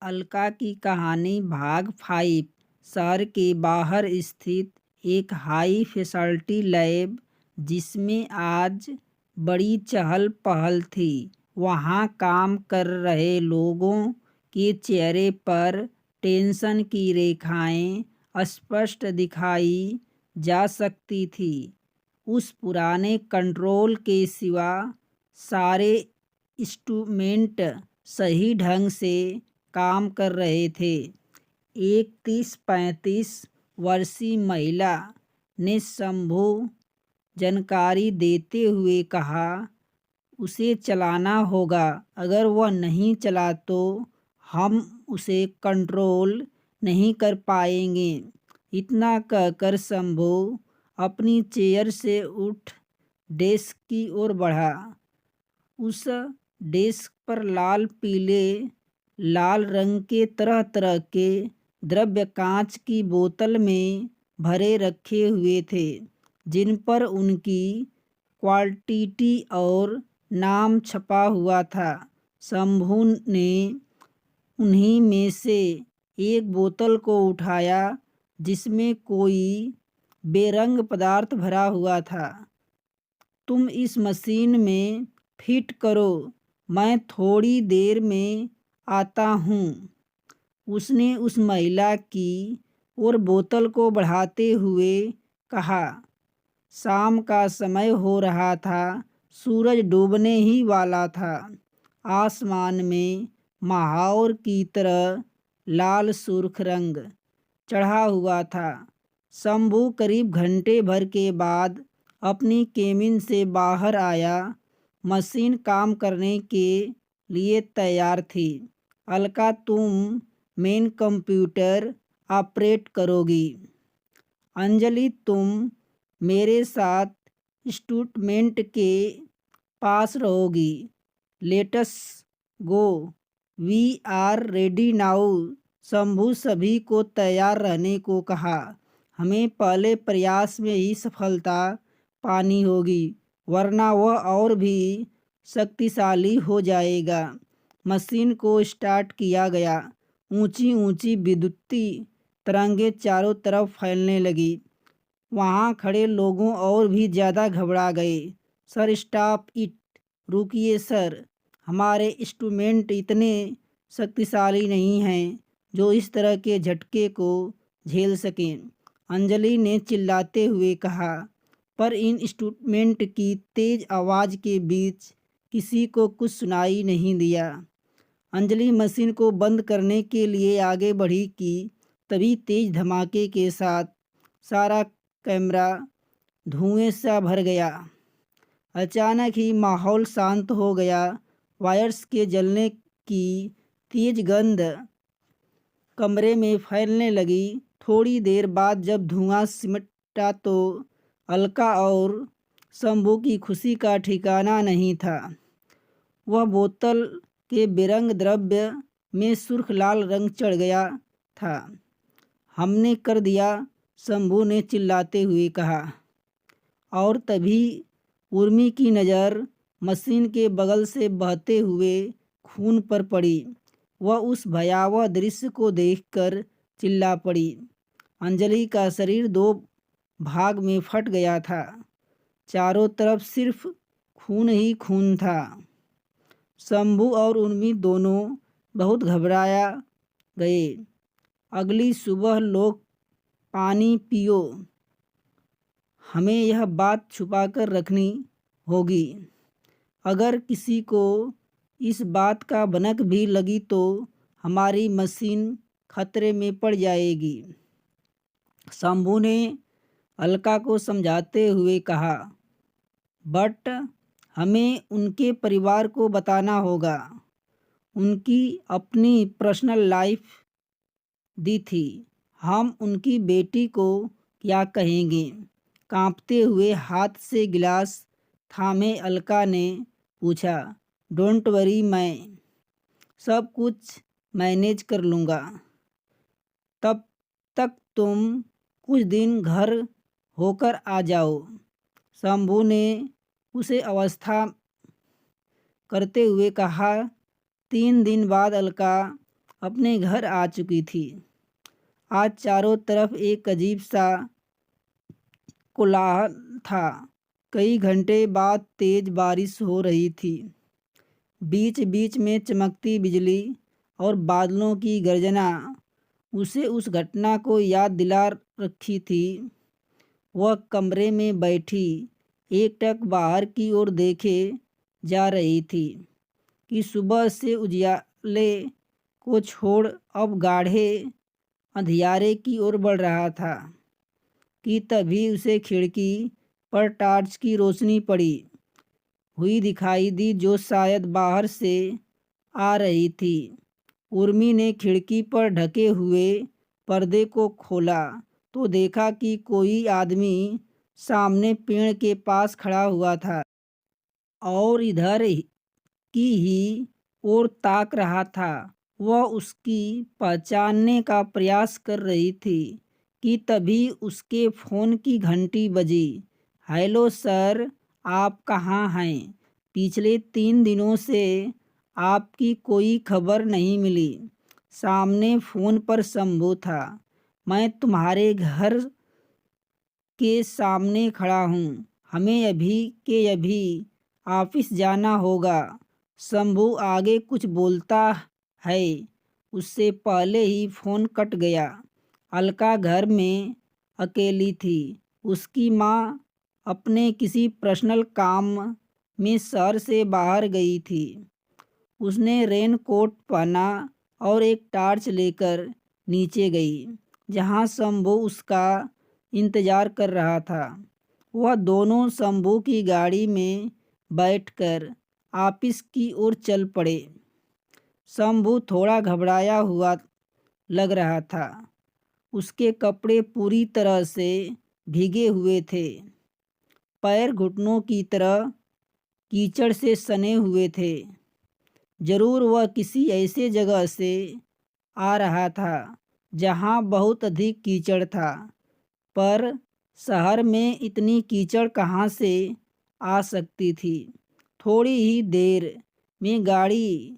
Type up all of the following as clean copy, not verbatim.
अलका की कहानी भाग 5। शहर के बाहर स्थित एक हाई फैसिलिटी लैब जिसमें आज बड़ी चहल पहल थी। वहाँ काम कर रहे लोगों के चेहरे पर टेंशन की रेखाएं स्पष्ट दिखाई जा सकती थी। उस पुराने कंट्रोल के सिवा सारे इंस्ट्रूमेंट सही ढंग से काम कर रहे थे। एक 30-35 वर्षीय महिला ने शंभू जानकारी देते हुए कहा, उसे चलाना होगा। अगर वह नहीं चला तो हम उसे कंट्रोल नहीं कर पाएंगे। इतना कहकर शंभू अपनी चेयर से उठ डेस्क की ओर बढ़ा। उस डेस्क पर लाल पीले लाल रंग के तरह तरह के द्रव्य कांच की बोतल में भरे रखे हुए थे, जिन पर उनकी क्वांटिटी और नाम छपा हुआ था। शंभू ने उन्हीं में से एक बोतल को उठाया जिसमें कोई बेरंग पदार्थ भरा हुआ था। तुम इस मशीन में फिट करो, मैं थोड़ी देर में आता हूँ। उसने उस महिला की ओर बोतल को बढ़ाते हुए कहा। शाम का समय हो रहा था, सूरज डूबने ही वाला था। आसमान में महावर की तरह लाल सुर्ख रंग चढ़ा हुआ था। शंभू करीब घंटे भर के बाद अपनी केबिन से बाहर आया। मशीन काम करने के लिए तैयार थी। अलका, तुम मेन कंप्यूटर ऑपरेट करोगी। अंजलि, तुम मेरे साथ इंस्ट्रूमेंट के पास रहोगी। Let's go, we are ready now. Shambhu सभी को तैयार रहने को कहा। हमें पहले प्रयास में ही सफलता पानी होगी, वरना वह और भी शक्तिशाली हो जाएगा। मशीन को स्टार्ट किया गया। ऊंची ऊंची विद्युतीय तरंगें चारों तरफ फैलने लगी। वहाँ खड़े लोगों और भी ज़्यादा घबरा गए। सर, स्टॉप इट, रुकिए सर, हमारे इंस्ट्रूमेंट इतने शक्तिशाली नहीं हैं जो इस तरह के झटके को झेल सकें। अंजलि ने चिल्लाते हुए कहा। पर इन इंस्ट्रूमेंट की तेज आवाज़ के बीच किसी को कुछ सुनाई नहीं दिया। अंजलि मशीन को बंद करने के लिए आगे बढ़ी कि तभी तेज धमाके के साथ सारा कैमरा धुएं सा भर गया। अचानक ही माहौल शांत हो गया। वायर्स के जलने की तेज गंध कमरे में फैलने लगी। थोड़ी देर बाद जब धुआं सिमटा तो अलका और शंभू की खुशी का ठिकाना नहीं था। वह बोतल के बेरंग द्रव्य में सुर्ख लाल रंग चढ़ गया था। हमने कर दिया, शंभू ने चिल्लाते हुए कहा। और तभी उर्मी की नज़र मशीन के बगल से बहते हुए खून पर पड़ी। वह उस भयावह दृश्य को देखकर चिल्ला पड़ी। अंजलि का शरीर दो भाग में फट गया था। चारों तरफ सिर्फ खून ही खून था। शंभू और उर्मी दोनों बहुत घबराया गए। अगली सुबह लोग पानी पियो, हमें यह बात छुपाकर रखनी होगी। अगर किसी को इस बात का भनक भी लगी तो हमारी मशीन खतरे में पड़ जाएगी। शंभू ने अलका को समझाते हुए कहा। बट हमें उनके परिवार को बताना होगा। उनकी अपनी पर्सनल लाइफ दी थी। हम उनकी बेटी को क्या कहेंगे? कांपते हुए हाथ से गिलास थामे अलका ने पूछा। डोंट वरी, मैं सब कुछ मैनेज कर लूँगा। तब तक तुम कुछ दिन घर होकर आ जाओ। शंभू ने उसे अवस्था करते हुए कहा। 3 दिन बाद अलका अपने घर आ चुकी थी। आज चारों तरफ एक अजीब सा कोलाहल था। कई घंटे बाद तेज बारिश हो रही थी। बीच बीच में चमकती बिजली और बादलों की गर्जना उसे उस घटना को याद दिला रखी थी। वह कमरे में बैठी एकटक बाहर की ओर देखे जा रही थी कि सुबह से उजियाले को छोड़ अब गाढ़े अंधियारे की ओर बढ़ रहा था कि तभी उसे खिड़की पर टॉर्च की रोशनी पड़ी हुई दिखाई दी, जो शायद बाहर से आ रही थी। उर्मी ने खिड़की पर ढके हुए पर्दे को खोला तो देखा कि कोई आदमी सामने पेड़ के पास खड़ा हुआ था और इधर की ही ओर ताक रहा था। वह उसकी पहचानने का प्रयास कर रही थी कि तभी उसके फ़ोन की घंटी बजी। हेलो सर, आप कहाँ हैं? पिछले 3 दिनों से आपकी कोई खबर नहीं मिली। सामने फ़ोन पर शंभू था। मैं तुम्हारे घर के सामने खड़ा हूँ। हमें अभी के अभी ऑफिस जाना होगा। शंभू आगे कुछ बोलता है, उससे पहले ही फ़ोन कट गया। अलका घर में अकेली थी। उसकी माँ अपने किसी पर्सनल काम में शहर से बाहर गई थी। उसने रेन कोट पहना और एक टॉर्च लेकर नीचे गई, जहाँ शंभू उसका इंतज़ार कर रहा था। वह दोनों शंभू की गाड़ी में बैठकर ऑफिस की ओर चल पड़े। शंभू थोड़ा घबराया हुआ लग रहा था। उसके कपड़े पूरी तरह से भीगे हुए थे। पैर घुटनों की तरह कीचड़ से सने हुए थे। जरूर वह किसी ऐसे जगह से आ रहा था जहाँ बहुत अधिक कीचड़ था, पर शहर में इतनी कीचड़ कहाँ से आ सकती थी। थोड़ी ही देर में गाड़ी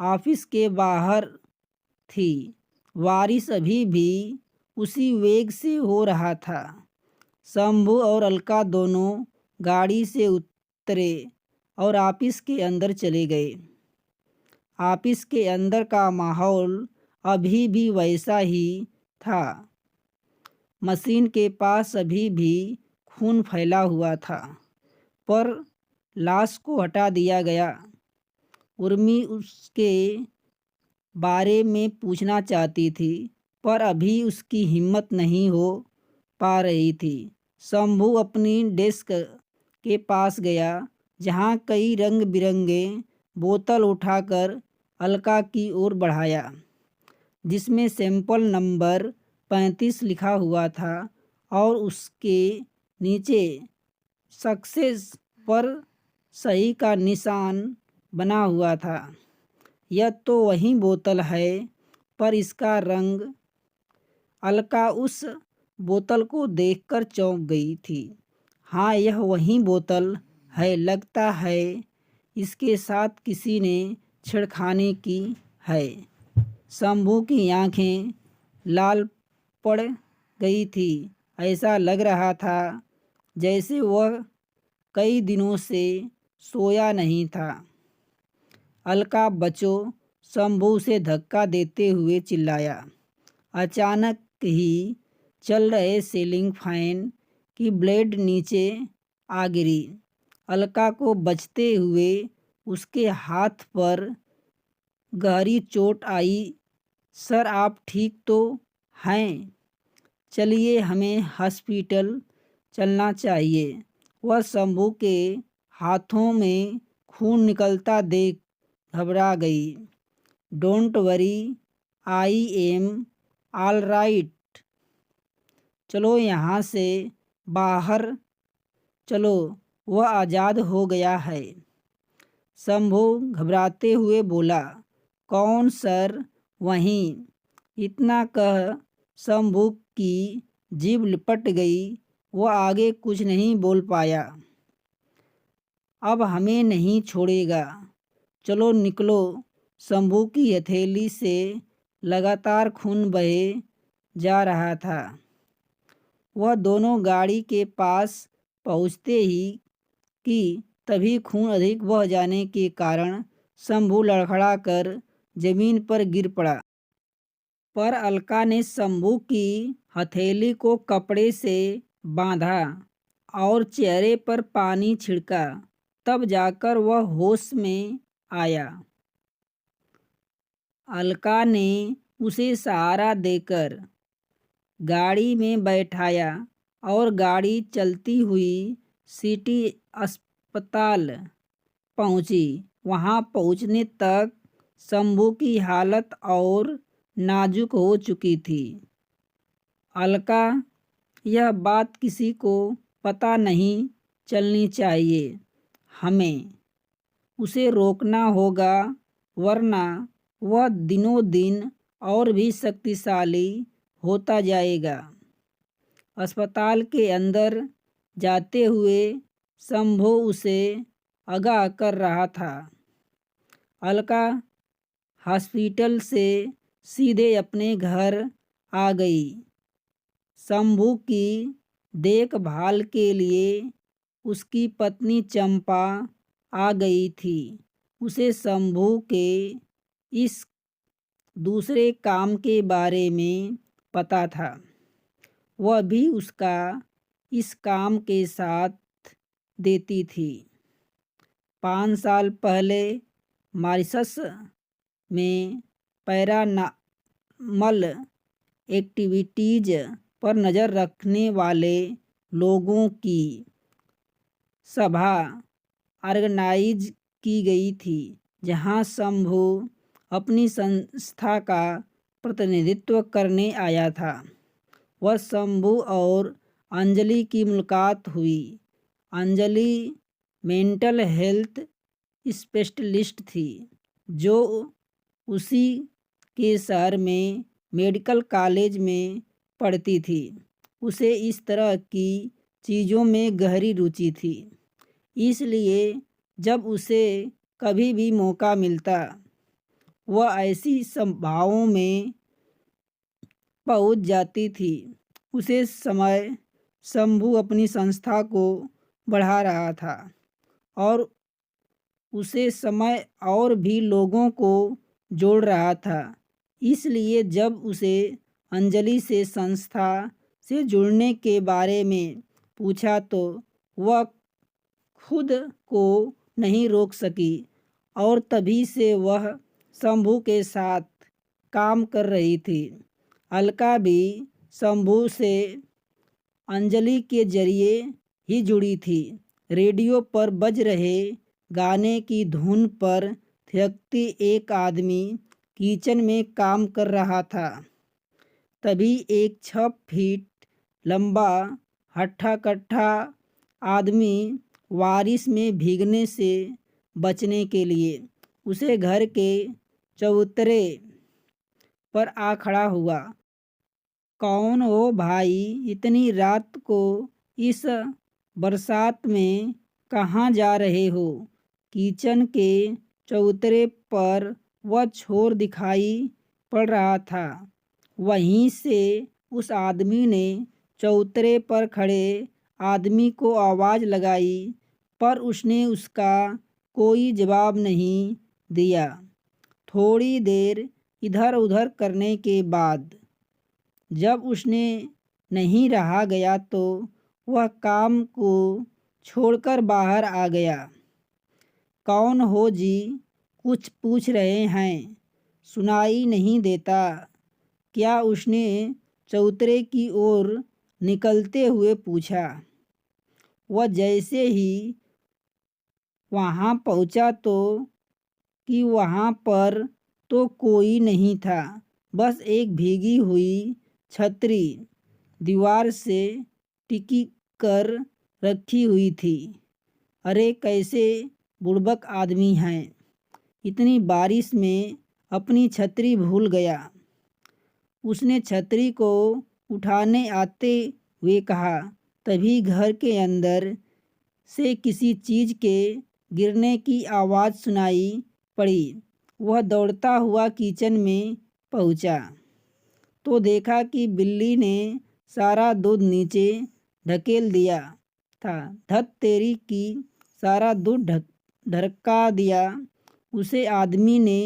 ऑफिस के बाहर थी। बारिश अभी भी उसी वेग से हो रहा था। शंभू और अलका दोनों गाड़ी से उतरे और ऑफिस के अंदर चले गए। ऑफिस के अंदर का माहौल अभी भी वैसा ही था। मशीन के पास अभी भी खून फैला हुआ था, पर लाश को हटा दिया गया। उर्मी उसके बारे में पूछना चाहती थी, पर अभी उसकी हिम्मत नहीं हो पा रही थी। शंभू अपनी डेस्क के पास गया, जहाँ कई रंग बिरंगे बोतल उठाकर अलका की ओर बढ़ाया, जिसमें सैंपल नंबर 35 लिखा हुआ था और उसके नीचे सक्सेस पर सही का निशान बना हुआ था। यह तो वही बोतल है, पर इसका रंग। अलका उस बोतल को देखकर चौंक गई थी। हाँ, यह वही बोतल है। लगता है इसके साथ किसी ने छेड़खानी की है। शंभू की आंखें लाल पड़ गई थी। ऐसा लग रहा था जैसे वह कई दिनों से सोया नहीं था। अलका, बचो! शंभू उसे धक्का देते हुए चिल्लाया। अचानक ही चल रहे सीलिंग फैन की ब्लेड नीचे आ गिरी। अलका को बचते हुए उसके हाथ पर गहरी चोट आई। सर, आप ठीक तो हैं? चलिए, हमें हॉस्पिटल चलना चाहिए। वह शंभू के हाथों में खून निकलता देख घबरा गई। Don't worry, I am all right. चलो यहाँ से बाहर चलो, वह आज़ाद हो गया है। शंभू घबराते हुए बोला। कौन सर? वहीं। इतना कह शंभू की जीभ लिपट गई। वह आगे कुछ नहीं बोल पाया। अब हमें नहीं छोड़ेगा। चलो निकलो। शंभू की हथेली से लगातार खून बहे जा रहा था। वह दोनों गाड़ी के पास पहुँचते ही कि तभी खून अधिक बह जाने के कारण शंभू लड़खड़ा कर जमीन पर गिर पड़ा। पर अलका ने शंभू की हथेली को कपड़े से बांधा और चेहरे पर पानी छिड़का। तब जाकर वह होश में आया। अलका ने उसे सहारा देकर गाड़ी में बैठाया और गाड़ी चलती हुई सिटी अस्पताल पहुंची। वहां पहुंचने तक शंभू की हालत और नाजुक हो चुकी थी। अलका, यह बात किसी को पता नहीं चलनी चाहिए। हमें उसे रोकना होगा, वरना वह दिनों दिन और भी शक्तिशाली होता जाएगा। अस्पताल के अंदर जाते हुए शंभू उसे आगाह कर रहा था। अलका हॉस्पिटल से सीधे अपने घर आ गई। शंभू की देखभाल के लिए उसकी पत्नी चंपा आ गई थी। उसे शंभू के इस दूसरे काम के बारे में पता था। वह भी उसका इस काम के साथ देती थी। 5 साल पहले मॉरिशस में पैरानॉर्मल एक्टिविटीज़ पर नज़र रखने वाले लोगों की सभा ऑर्गेनाइज की गई थी, जहां शंभू अपनी संस्था का प्रतिनिधित्व करने आया था। वह शंभू और अंजलि की मुलाकात हुई। अंजलि मेंटल हेल्थ स्पेशलिस्ट थी, जो उसी के शहर में मेडिकल कॉलेज में पढ़ती थी। उसे इस तरह की चीज़ों में गहरी रुचि थी, इसलिए जब उसे कभी भी मौका मिलता, वह ऐसी सभाओं में पहुंच जाती थी। उसे समय शंभू अपनी संस्था को बढ़ा रहा था और उसे समय और भी लोगों को जोड़ रहा था। इसलिए जब उसे अंजलि से संस्था से जुड़ने के बारे में पूछा तो वह खुद को नहीं रोक सकी और तभी से वह शंभू के साथ काम कर रही थी। अलका भी शंभू से अंजलि के जरिए ही जुड़ी थी। रेडियो पर बज रहे गाने की धुन पर थिरकती एक आदमी किचन में काम कर रहा था। तभी एक 6 फीट लंबा हट्ठा कट्ठा आदमी बारिश में भीगने से बचने के लिए उसे घर के चबूतरे पर आ खड़ा हुआ। कौन हो भाई, इतनी रात को इस बरसात में कहाँ जा रहे हो? किचन के चबूतरे पर वह छोर दिखाई पड़ रहा था। वहीं से उस आदमी ने चबूतरे पर खड़े आदमी को आवाज़ लगाई, पर उसने उसका कोई जवाब नहीं दिया। थोड़ी देर इधर उधर करने के बाद जब उसने नहीं रहा गया तो वह काम को छोड़कर बाहर आ गया। कौन हो जी? कुछ पूछ रहे हैं, सुनाई नहीं देता क्या? उसने चौतरे की ओर निकलते हुए पूछा। वह जैसे ही वहाँ पहुँचा तो कि वहाँ पर तो कोई नहीं था, बस एक भीगी हुई छतरी दीवार से टिकी कर रखी हुई थी। अरे कैसे बुड़बक आदमी हैं, इतनी बारिश में अपनी छतरी भूल गया। उसने छतरी को उठाने आते हुए कहा। तभी घर के अंदर से किसी चीज़ के गिरने की आवाज़ सुनाई पड़ी। वह दौड़ता हुआ किचन में पहुंचा तो देखा कि बिल्ली ने सारा दूध नीचे ढकेल दिया था। धत तेरी की, सारा दूध ढरका दिया। उसे आदमी ने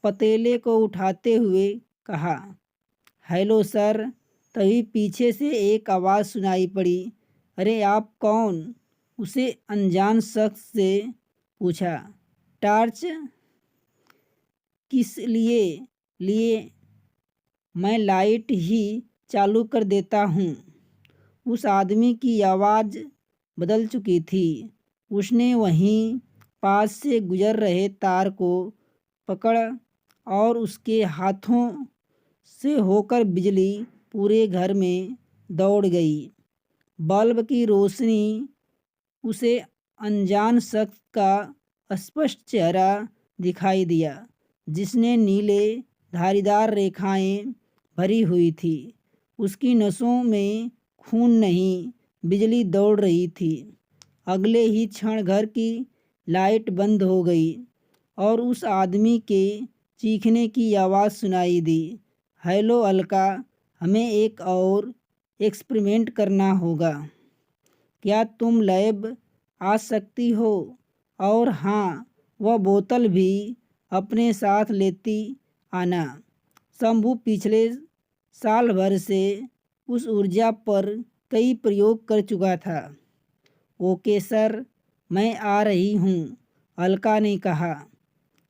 पतीले को उठाते हुए कहा, हेलो सर। तभी पीछे से एक आवाज़ सुनाई पड़ी, अरे आप कौन? उसे अनजान शख्स से पूछा। टॉर्च किस लिए? लिए मैं लाइट ही चालू कर देता हूँ। उस आदमी की आवाज़ बदल चुकी थी। उसने वहीं पास से गुजर रहे तार को पकड़ और उसके हाथों से होकर बिजली पूरे घर में दौड़ गई। बल्ब की रोशनी उसे अनजान शख्स का स्पष्ट चेहरा दिखाई दिया, जिसने नीले धारीदार रेखाएं भरी हुई थी। उसकी नसों में खून नहीं, बिजली दौड़ रही थी। अगले ही क्षण घर की लाइट बंद हो गई और उस आदमी के चीखने की आवाज़ सुनाई दी, हेलो अलका, हमें एक और एक्सपेरिमेंट करना होगा। क्या तुम लैब आ सकती हो? और हाँ, वह बोतल भी अपने साथ लेती आना। शंभू पिछले साल भर से उस ऊर्जा पर कई प्रयोग कर चुका था। ओके सर, मैं आ रही हूँ, अलका ने कहा।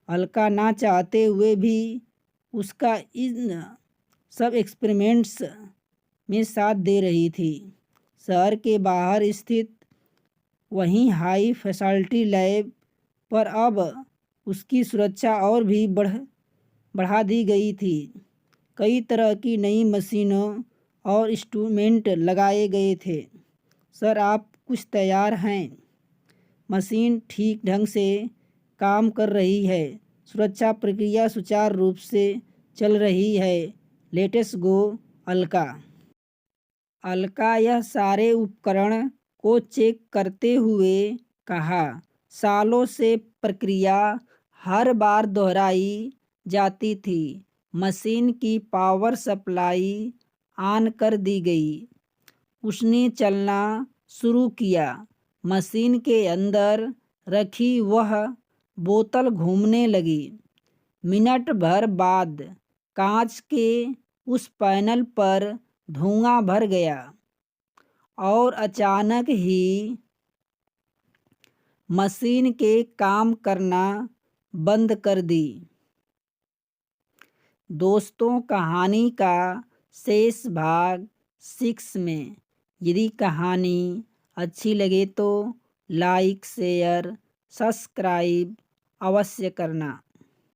अलका ना चाहते हुए भी उसका इन सब एक्सपेरिमेंट्स में साथ दे रही थी। शहर के बाहर स्थित वहीं हाई फैसिलिटी लैब पर अब उसकी सुरक्षा और भी बढ़ा दी गई थी। कई तरह की नई मशीनों और इंस्ट्रूमेंट लगाए गए थे। सर, आप कुछ तैयार हैं? मशीन ठीक ढंग से काम कर रही है। सुरक्षा प्रक्रिया सुचारू रूप से चल रही है। Let's go, Alka. अलका यह सारे उपकरण को चेक करते हुए कहा। सालों से प्रक्रिया हर बार दोहराई जाती थी। मशीन की पावर सप्लाई ऑन कर दी गई। उसने चलना शुरू किया। मशीन के अंदर रखी वह बोतल घूमने लगी। मिनट भर बाद कांच के उस पैनल पर धुआं भर गया और अचानक ही मशीन के काम करना बंद कर दी। दोस्तों, कहानी का शेष भाग 6 में। यदि कहानी अच्छी लगे तो लाइक, शेयर, सब्सक्राइब अवश्य करना।